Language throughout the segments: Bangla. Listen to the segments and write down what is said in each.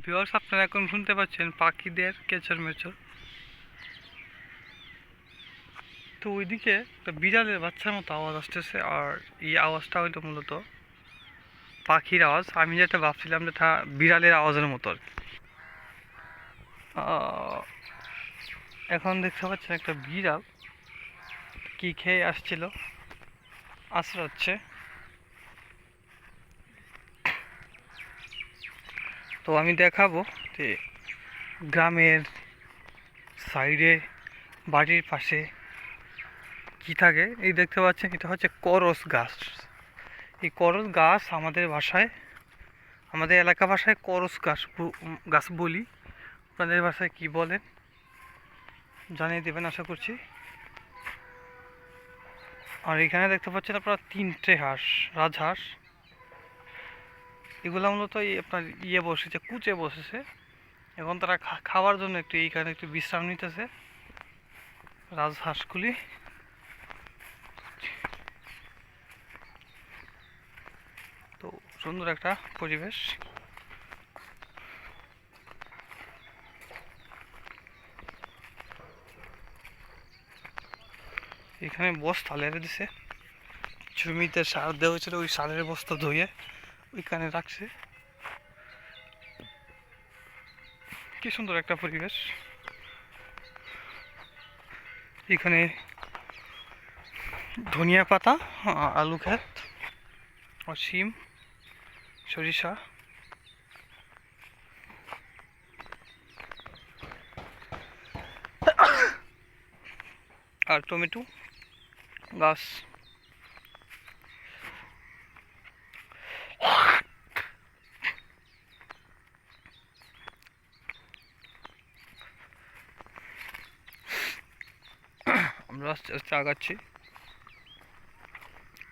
ভিউয়ার্স, আপনারা এখন শুনতে পাচ্ছেন পাখিদের কেচরমেচর। তো ওইদিকে একটা বিড়ালের বাচ্চার মতো আওয়াজ আসতেছে, আর এই আওয়াজটা হয়তো মূলত পাখির আওয়াজ। আমি যেটা ভাবছিলাম যেটা বিড়ালের আওয়াজের মতো আর কি। এখন দেখতে পাচ্ছেন একটা বিড়াল কি খেয়ে আসছিল, আছড়াচ্ছে। তো আমি দেখাবো যে গ্রামের সাইডে বাড়ির পাশে কি থাকে। এই দেখতে পাচ্ছেন, এটা হচ্ছে করস গাছ। এই করস গাছ আমাদের ভাষায়, আমাদের এলাকা ভাষায় করস গাছ গাছ বলি। আপনাদের ভাষায় কি বলেন জানিয়ে দেবেন আশা করছি। আর এখানে দেখতে পাচ্ছেন আপনারা তিনটে হাঁস, রাজহাঁস। এগুলো মূলত আপনার বসেছে, কুচে বসেছে। এখন তারা খাওয়ার জন্য একটু এইখানে একটু বিশ্রাম নিতেছে রাজহাঁসগুলি। তো সুন্দর একটা পরিবেশ। এখানে বস্তা লেড়ে দিছে, জমিতে সার দেওয়া হয়েছিল, ওই সারের বস্তা ধুয়ে ওইখানে রাখছে। কি সুন্দর একটা পরিবেশ। এখানে ধনিয়া পাতা, আলু ক্ষেত, শিম, সরিষা, আর টমেটো গাছ। আমরা আস্তে আস্তে আগাচ্ছি।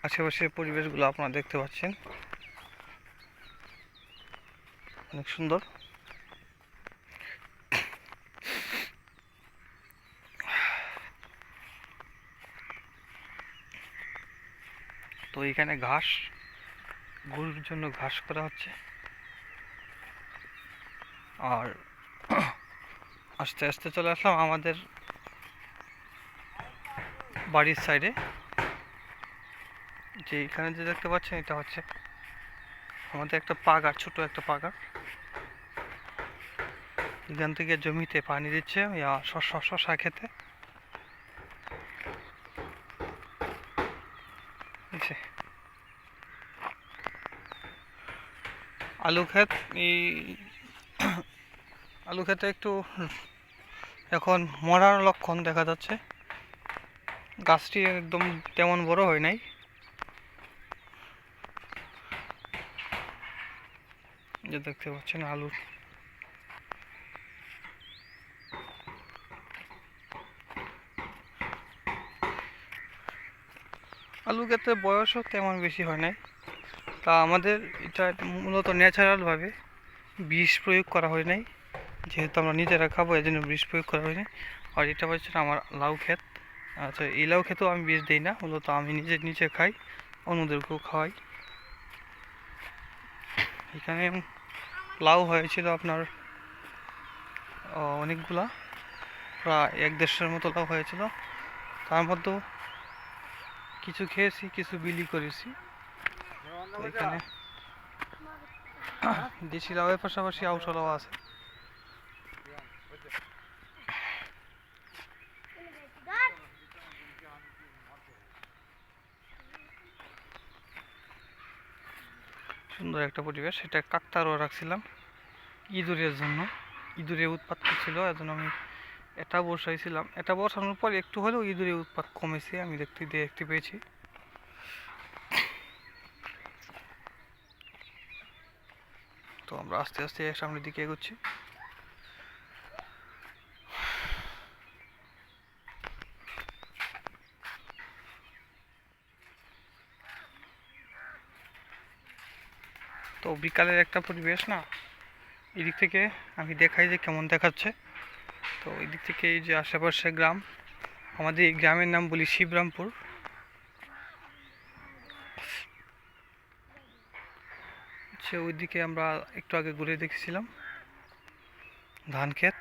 আশেপাশের পরিবেশগুলো আপনারা দেখতে পাচ্ছেন, অনেক সুন্দর। তো এখানে ঘাস, গরুর জন্য ঘাস করা হচ্ছে। আর আস্তে আস্তে চলে আসলাম আমাদের বাড়ির সাইডে। যে এখানে যে দেখতে পাচ্ছেন, এটা হচ্ছে আমাদের একটা পাগার, ছোট একটা পাগার। এখান থেকে জমিতে পানি দিচ্ছে শশা খেতে। আলু ক্ষেত, এই আলু ক্ষেতে একটু এখন মরার লক্ষণ দেখা যাচ্ছে। গাছটি একদম তেমন বড় হয় নাই। যে দেখতে পাচ্ছেন আলু ক্ষেতে বয়সও তেমন বেশি হয় নাই। তা আমাদের এটা মূলত ন্যাচারালভাবে বিষ প্রয়োগ করা হয় নাই, যেহেতু আমরা নিজেরা খাবো এই জন্য বিষ প্রয়োগ করা হয় নাই। আর এটা হচ্ছে আমার লাউ ক্ষেত। আচ্ছা, এই লাউ ক্ষেতেও আমি বিষ দিই না, মূলত আমি নিজে খাই, অন্যদেরকেও খাওয়াই। এখানে লাউ হয়েছিল আপনার অনেকগুলা, প্রায় 1-1.5 মতো লাউ হয়েছিল। তার মধ্যেও কিছু খেয়েছি, কিছু বিলি করেছি। তো এখানে দেশি লাউয়ের পাশাপাশি আউশ লাউ আছে। সুন্দর একটা পরিবেশ। এটা কাকতারও রাখছিলাম ইঁদুরের জন্য, ইঁদুরের উৎপাত ছিল, এজন্য আমি এটা বসাইছিলাম। এটা বসানোর পর একটু হলেও ইঁদুরের উৎপাত কমেছে, আমি দেখতে পেয়েছি। তো আমরা আস্তে আস্তে সামনের দিকে এগোচ্ছি। তো বিকালের একটা পরিবেশ না, এদিক থেকে আমি দেখাই যে কেমন দেখাচ্ছে। তো এই দিক থেকে এই যে আশেপাশে গ্রাম, আমাদের এই গ্রামের নাম বলি শিবরামপুর। সে ওইদিকে আমরা একটু আগে ঘুরে দেখেছিলাম। ধান ক্ষেত।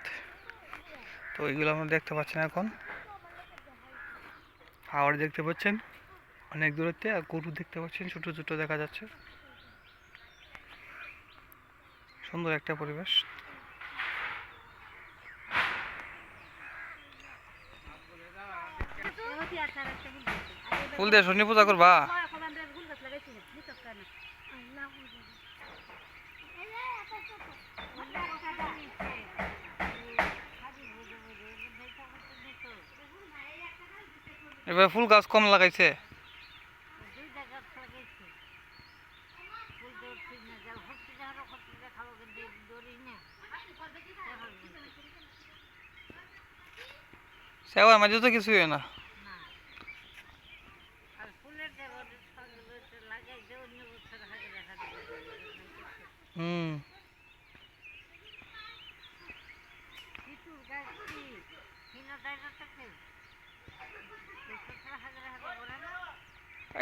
তো এইগুলো আমরা দেখতে পাচ্ছেন এখন। হাওড় দেখতে পাচ্ছেন অনেক দূরত্বে, আর গরু দেখতে পাচ্ছেন ছোট ছোট দেখা যাচ্ছে। সুন্দর একটা পরিবেশ। ফুল দিয়ে শনি পূজা করবা? এবার ফুল গাছ কম লাগাইছে। সেবার মাঝে তো কিছুই হয় না। হুম।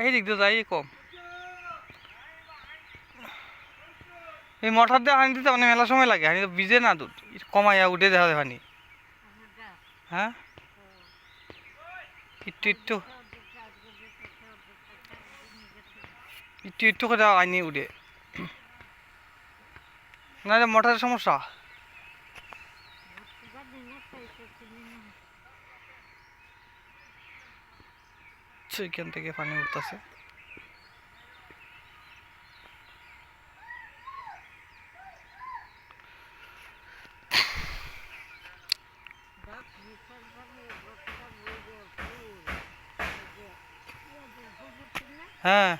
এই দিক দিয়ে যাই কম। এই মোটর দিয়ে হানি দিতে মানে মেলা সময় লাগে, হানি তো ভিজে না, দুধ কমাইয়া উঠে দেখা যায় হানি। হ্যাঁ, একটু একটু একটু একটু করে আনি উঠে, নাহলে মোটরের সমস্যা। এখান থেকে পানি উঠতেছে। হ্যাঁ,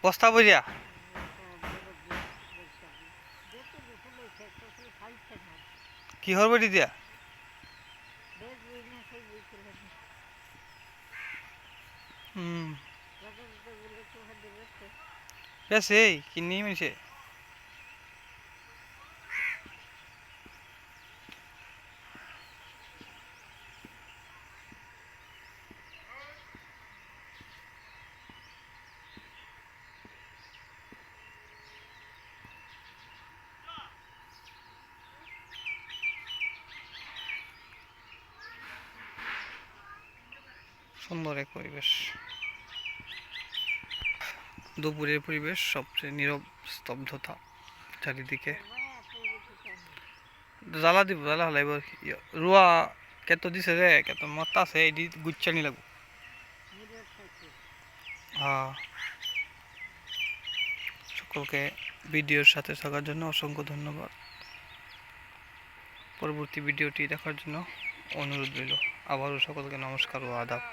বস্তা বইয়া কিহর বাড়ি দিয়া? হুম, বেশ এই কিনি মিশে। সুন্দর এক পরিবেশ, দুপুরের পরিবেশ, সবচেয়ে নীরব স্তব্ধতা চারিদিকে। জ্বালা দিব, জ্বালা হলাইব। রুয়া কেত দিছে রে, কেত মতা আছে, এটি গুচ্ছানি লাগবো। হ্যাঁ, সকলকে ভিডিওর সাথে থাকার জন্য অসংখ্য ধন্যবাদ। পরবর্তী ভিডিওটি দেখার জন্য অনুরোধ রইল। আবারও সকলকে নমস্কার ও আদাব।